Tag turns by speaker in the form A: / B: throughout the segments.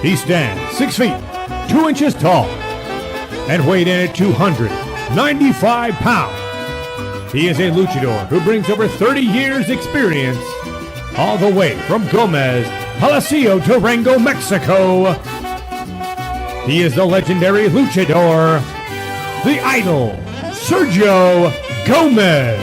A: He stands 6 feet, 2 inches tall, and weighed in at 295 pounds. He is a luchador who brings over 30 years experience, all the way from Gomez, Palacio, Durango, Mexico. He is the legendary luchador, the Idol, Sergio Gomez.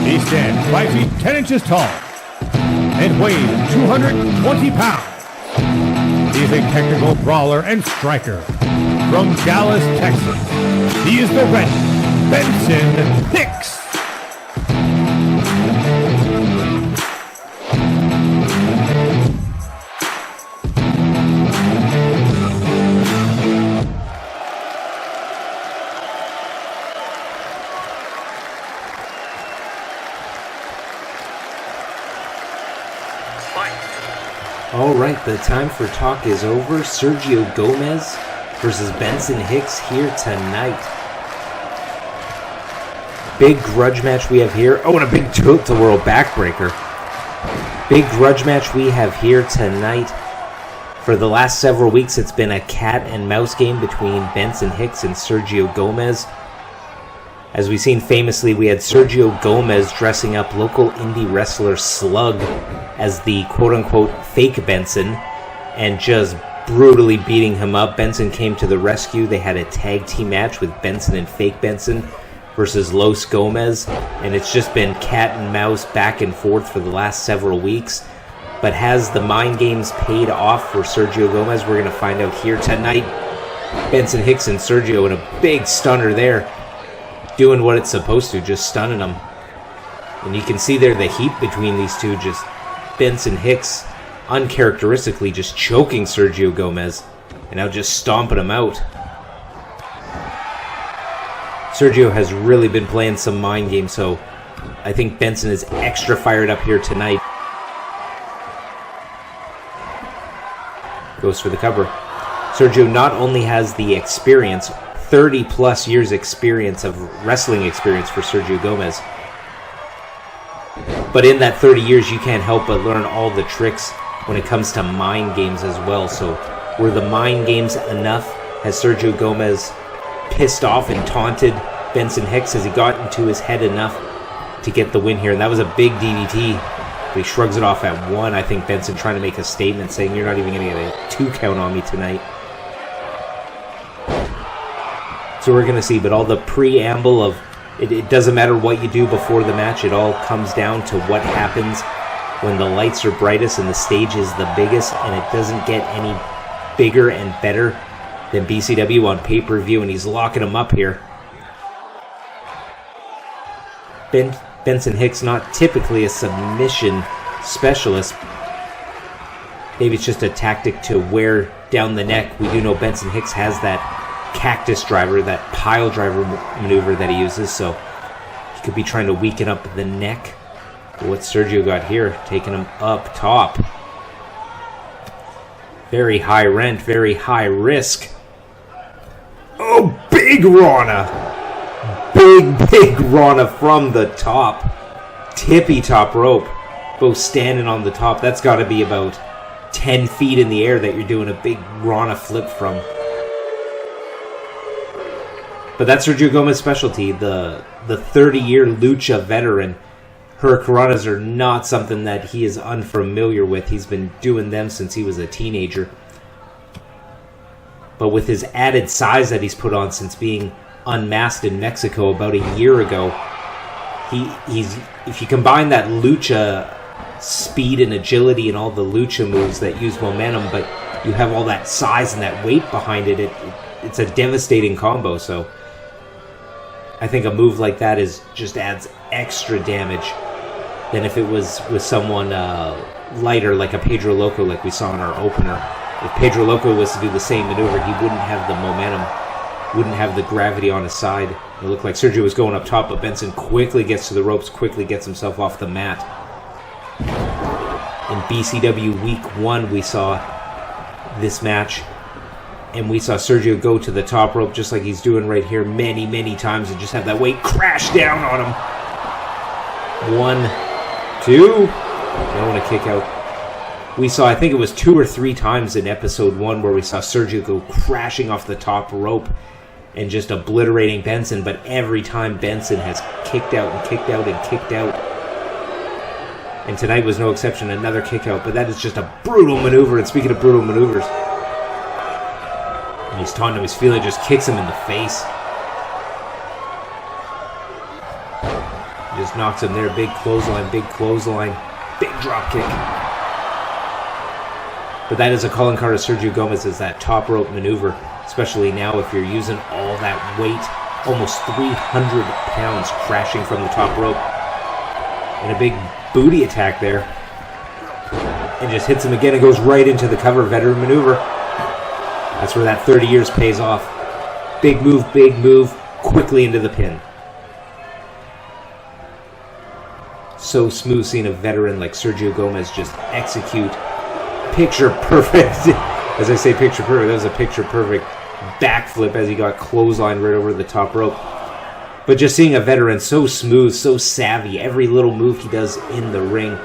A: He stands 5 feet 10 inches tall and weighs 220 pounds. He is a technical brawler and striker from Dallas, Texas. He is the Garett Benson Hicks.
B: All right, the time for talk is over. Sergio Gomez versus Benson Hicks here tonight. Big grudge match we have here. Oh, and a big tilt-to-world backbreaker. Big grudge match we have here tonight. For the last several weeks, it's been a cat and mouse game between Benson Hicks and Sergio Gomez. As we've seen famously, we had Sergio Gomez dressing up local indie wrestler Slug as the quote-unquote fake Benson and just brutally beating him up. Benson came to the rescue. They had a tag team match with Benson and fake Benson versus Los Gomez, and it's just been cat and mouse back and forth for the last several weeks. But has the mind games paid off for Sergio Gomez? We're going to find out here tonight. Benson Hicks and Sergio in a big stunner there, doing what it's supposed to, just stunning them. And you can see there the heat between these two, just Benson Hicks uncharacteristically just choking Sergio Gomez and now just stomping him out. Sergio has really been playing some mind games, so I think Benson is extra fired up here tonight. Goes for the cover. Sergio not only has the experience, 30 plus years experience of wrestling experience for Sergio Gomez, but in that 30 years you can't help but learn all the tricks when it comes to mind games as well. So were the mind games enough? Has Sergio Gomez pissed off and taunted Benson Hicks? Has he got into his head enough to get the win here? And that was a big DDT, but he shrugs it off at one. I think Benson trying to make a statement saying, you're not even going to get a 2 count on me tonight. So we're going to see, but all the preamble of it doesn't matter what you do before the match. It all comes down to what happens when the lights are brightest and the stage is the biggest, and it doesn't get any bigger and better than BCW on pay-per-view, and he's locking him up here. Benson Hicks, not typically a submission specialist. Maybe it's just a tactic to wear down the neck. We do know Benson Hicks has that cactus driver, that pile driver maneuver that he uses, so he could be trying to weaken up the neck. But what Sergio got here, taking him up top. Very high rent, very high risk. Oh, big Rana! Big Rana from the top. Tippy top rope. Both standing on the top. That's got to be about 10 feet in the air that you're doing a big Rana flip from. But that's Sergio Gomez's specialty, the 30-year lucha veteran. Hurricanranas are not something that he is unfamiliar with. He's been doing them since he was a teenager. But with his added size that he's put on since being unmasked in Mexico about a year ago, he's if you combine that lucha speed and agility and all the lucha moves that use momentum, but you have all that size and that weight behind it, it's a devastating combo. So I think a move like that just adds extra damage than if it was with someone lighter, like a Pedro Loco, like we saw in our opener. If Pedro Loco was to do the same maneuver, he wouldn't have the momentum wouldn't have the gravity on his side. It looked like Sergio was going up top, but Benson quickly gets to the ropes, quickly gets himself off the mat. In BCW Week 1, we saw this match, and we saw Sergio go to the top rope just like he's doing right here many, many times and just have that weight crash down on him. 1, 2. I want to kick out. We saw, I think it was 2 or 3 times in episode 1 where we saw Sergio go crashing off the top rope and just obliterating Benson, but every time Benson has kicked out and kicked out and kicked out. And tonight was no exception, another kick out, but that is just a brutal maneuver. And speaking of brutal maneuvers, and he's taunting him, his feeling just kicks him in the face. Just knocks him there, big clothesline, big drop kick. But that is a calling card of Sergio Gomez, is that top rope maneuver, especially now if you're using all that weight, almost 300 pounds crashing from the top rope. And a big booty attack there. And just hits him again and goes right into the cover, veteran maneuver. That's where that 30 years pays off. Big move, quickly into the pin. So smooth seeing a veteran like Sergio Gomez just execute picture perfect. As I say picture perfect, that was a picture perfect backflip as he got clotheslined right over the top rope. But just seeing a veteran so smooth, so savvy, every little move he does in the ring,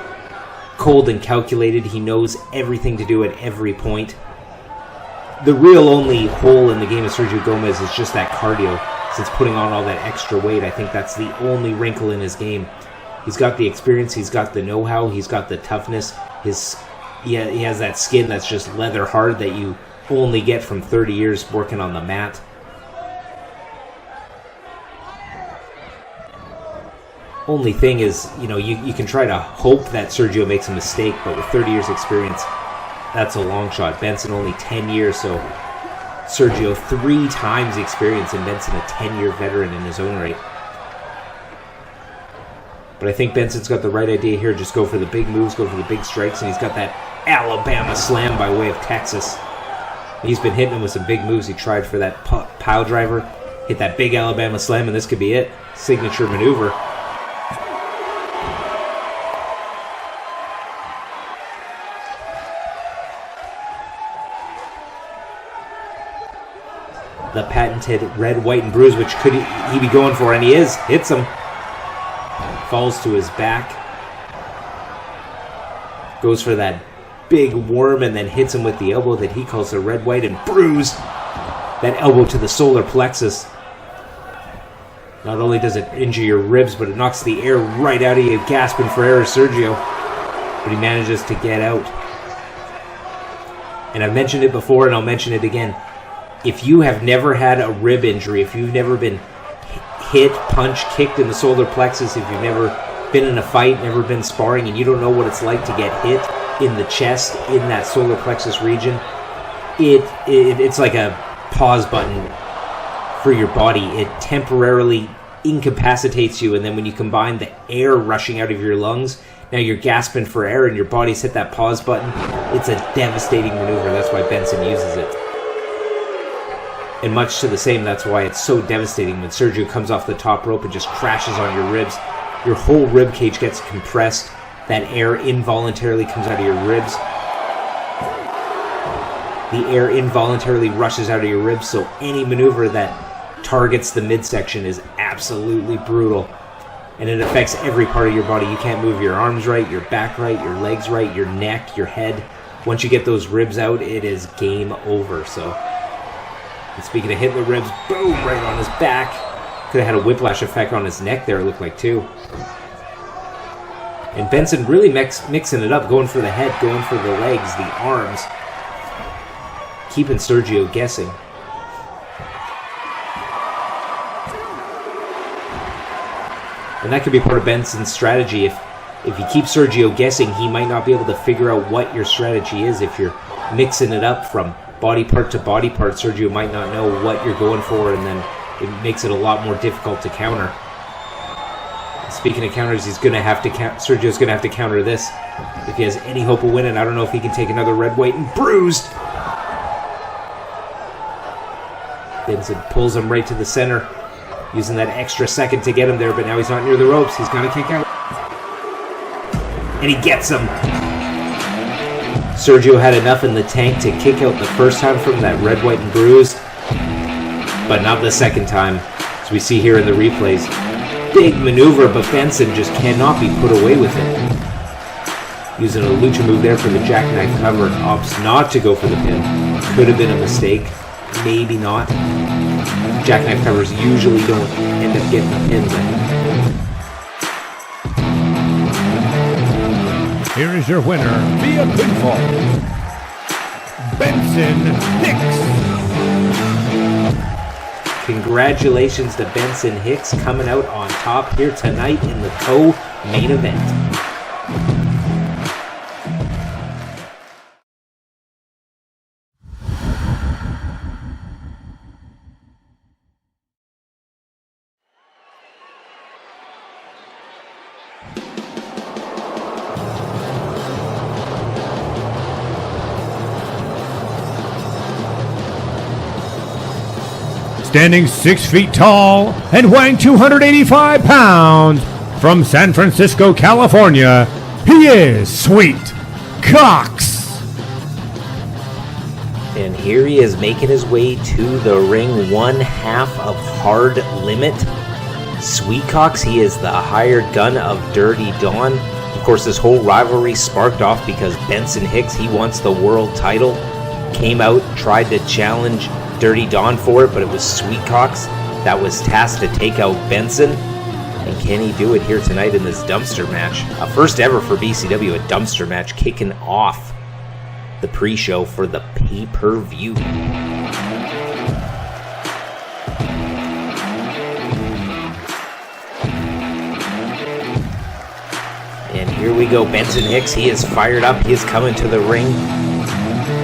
B: cold and calculated, he knows everything to do at every point. The real only hole in the game of Sergio Gomez is just that cardio. Since putting on all that extra weight, I think that's the only wrinkle in his game. He's got the experience, he's got the know-how, he's got the toughness. He has that skin that's just leather hard that you only get from 30 years working on the mat. Only thing is, you can try to hope that Sergio makes a mistake, but with 30 years experience, that's a long shot. Benson only 10 years, so Sergio 3 times the experience, and Benson a 10-year veteran in his own right. But I think Benson's got the right idea here. Just go for the big moves, go for the big strikes, and he's got that Alabama slam by way of Texas. He's been hitting him with some big moves. He tried for that pile driver, hit that big Alabama slam, and this could be it. Signature maneuver. The patented red, white, and bruise, which could he be going for, and he is. Hits him. Falls to his back. Goes for that big worm and then hits him with the elbow that he calls the red, white, and bruise. That elbow to the solar plexus. Not only does it injure your ribs, but it knocks the air right out of you, gasping for air, Sergio. But he manages to get out. And I've mentioned it before, and I'll mention it again. If you have never had a rib injury, if you've never been hit, punched, kicked in the solar plexus, if you've never been in a fight, never been sparring, and you don't know what it's like to get hit in the chest, in that solar plexus region, it's like a pause button for your body. It temporarily incapacitates you, and then when you combine the air rushing out of your lungs, now you're gasping for air and your body's hit that pause button. It's a devastating maneuver. That's why Benson uses it. And much to the same, that's why it's so devastating when Sergio comes off the top rope and just crashes on your ribs. Your whole rib cage gets compressed. That air involuntarily comes out of your ribs. The air involuntarily rushes out of your ribs, so any maneuver that targets the midsection is absolutely brutal. And it affects every part of your body. You can't move your arms right, your back right, your legs right, your neck, your head. Once you get those ribs out, it is game over. So, and speaking of hitting the ribs, boom, right on his back. Could have had a whiplash effect on his neck there, it looked like, too. And Benson really mixing it up, going for the head, going for the legs, the arms. Keeping Sergio guessing. And that could be part of Benson's strategy. If you keep Sergio guessing, he might not be able to figure out what your strategy is. If you're mixing it up from body part to body part, Sergio might not know what you're going for, and then it makes it a lot more difficult to counter. Speaking of counters, Sergio's going to have to counter this. If he has any hope of winning, I don't know if he can take another red, white, and bruised. Benson pulls him right to the center, using that extra second to get him there, but now he's not near the ropes. He's got to kick out. And he gets him. Sergio had enough in the tank to kick out the first time from that red, white, and bruised, but not the second time, as we see here in the replays. Big maneuver, but Benson just cannot be put away with it. Using a lucha move there for the jackknife cover, opts not to go for the pin. Could have been a mistake, maybe not. Jackknife covers usually don't end up getting the pins in.
A: Here is your winner via pinfall, Benson Hicks.
B: Congratulations to Benson Hicks coming out on top here tonight in the co-main event.
A: Standing 6 feet tall and weighing 285 pounds, from San Francisco, California, he is Sweet Cox.
B: And here he is making his way to the ring, one half of Hard Limit. Sweet Cox, he is the hired gun of Dirty Dawn. Of course, this whole rivalry sparked off because Benson Hicks, he wants the world title. Came out, tried to challenge Dirty Dawn for it, but it was Sweet Cox that was tasked to take out Benson. And can he do it here tonight in this dumpster match? A first ever for BCW, a dumpster match kicking off the pre-show for the pay-per-view. And here we go, Benson Hicks, he is fired up, he is coming to the ring.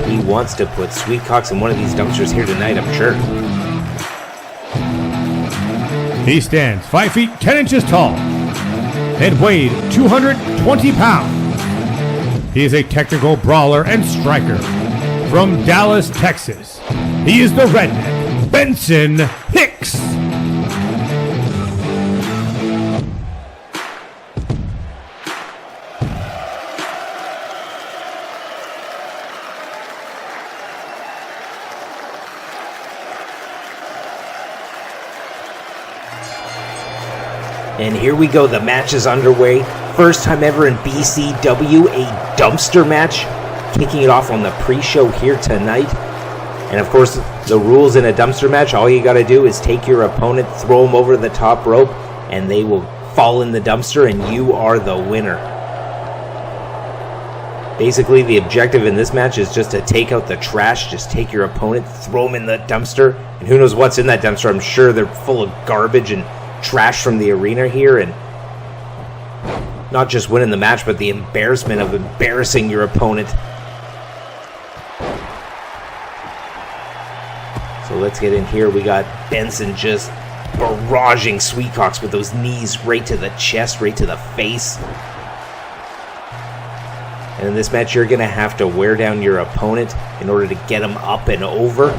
B: He wants to put Sweet Cox in one of these dumpsters here tonight, I'm sure.
A: He stands 5 feet 10 inches tall and weighed 220 pounds. He is a technical brawler and striker from Dallas, Texas. He is the redneck, Benson Hicks.
B: And here we go, the match is underway. First time ever in BCW, a dumpster match. Kicking it off on the pre-show here tonight. And of course, the rules in a dumpster match, all you gotta do is take your opponent, throw them over the top rope, and they will fall in the dumpster and you are the winner. Basically, the objective in this match is just to take out the trash. Just take your opponent, throw them in the dumpster, and who knows what's in that dumpster. I'm sure they're full of garbage and trash from the arena here, and not just winning the match, but the embarrassment of embarrassing your opponent. So let's get in here. We got Benson just barraging Sweet Cox with those knees right to the chest, right to the face. And in this match, you're going to have to wear down your opponent in order to get him up and over.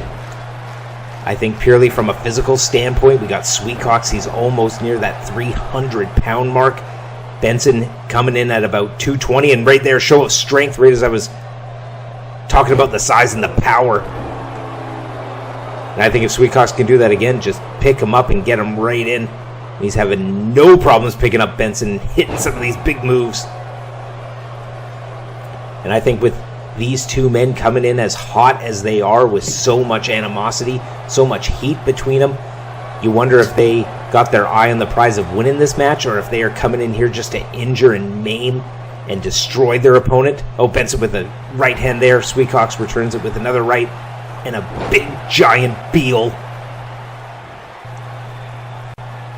B: I think purely from a physical standpoint, we got Sweet Cox. He's almost near that 300-pound mark. Benson coming in at about 220, and right there, show of strength, right as I was talking about the size and the power. And I think if Sweet Cox can do that again, just pick him up and get him right in. He's having no problems picking up Benson, hitting some of these big moves. And I think with these two men coming in as hot as they are, with so much animosity, so much heat between them, you wonder if they got their eye on the prize of winning this match, or if they are coming in here just to injure and maim and destroy their opponent. Oh, Benson with a right hand there. Sweet Cox returns it with another right and a big giant Beal.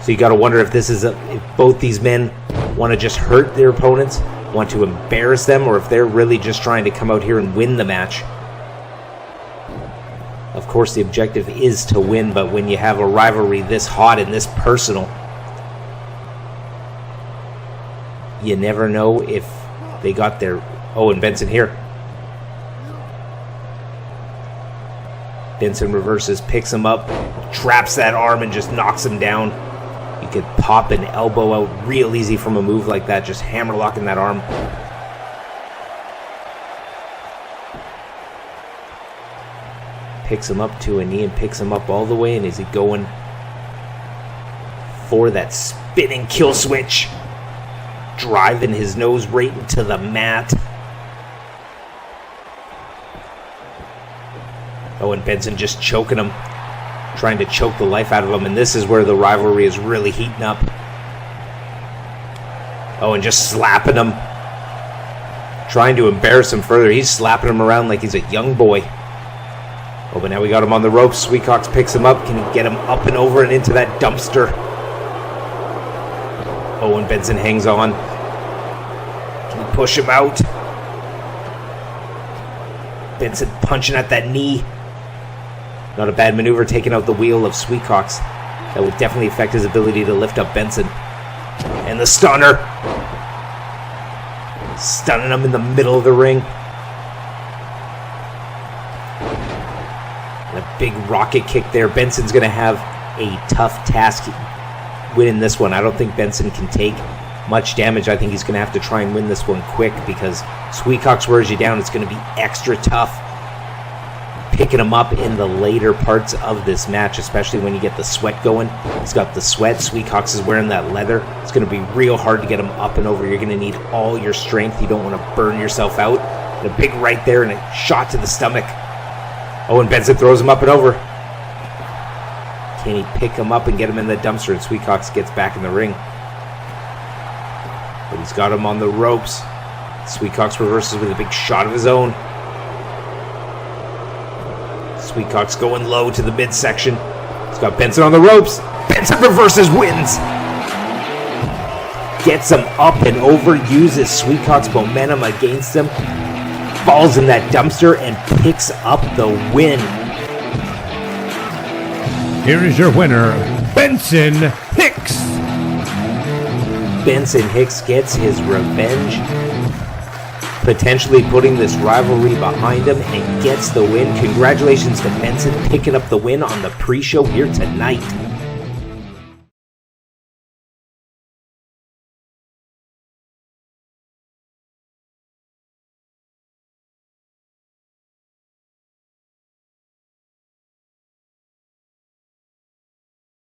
B: So you got to wonder if this is if both these men want to just hurt their opponents, want to embarrass them, or if they're really just trying to come out here and win the match. Of course, the objective is to win, but when you have a rivalry this hot and this personal, you never know if they got their... Oh, and Benson here. Benson reverses, picks him up, traps that arm, and just knocks him down. You could pop an elbow out real easy from a move like that, just hammerlocking that arm. Picks him up to a knee and picks him up all the way, and is he going for that spinning kill switch? Driving his nose right into the mat. Oh, and Benson just choking him, trying to choke the life out of him, and this is where the rivalry is really heating up. Oh, and just slapping him, trying to embarrass him further. He's slapping him around like he's a young boy. Oh, but now we got him on the ropes. Sweetcox picks him up. Can he get him up and over and into that dumpster? Oh, and Benson hangs on. Can he push him out? Benson punching at that knee. Not a bad maneuver, taking out the wheel of Sweetcox. That would definitely affect his ability to lift up Benson. And the stunner. Stunning him in the middle of the ring. And a big rocket kick there. Benson's going to have a tough task winning this one. I don't think Benson can take much damage. I think he's going to have to try and win this one quick, because Sweetcox wears you down. It's going to be extra tough picking him up in the later parts of this match, especially when you get the sweat going. He's got the sweat. Sweetcox is wearing that leather. It's going to be real hard to get him up and over. You're going to need all your strength. You don't want to burn yourself out. And a big right there and a shot to the stomach. Oh, and Benson throws him up and over. Can he pick him up and get him in the dumpster? And Sweetcox gets back in the ring. But he's got him on the ropes. Sweetcox reverses with a big shot of his own. Sweetcox going low to the midsection. He's got Benson on the ropes. Benson reverses, wins. Gets him up and over, uses Sweetcox momentum against him. Falls in that dumpster and picks up the win.
A: Here is your winner, Benson Hicks.
B: Benson Hicks gets his revenge, potentially putting this rivalry behind him, and gets the win. Congratulations to Benson picking up the win on the pre-show here tonight.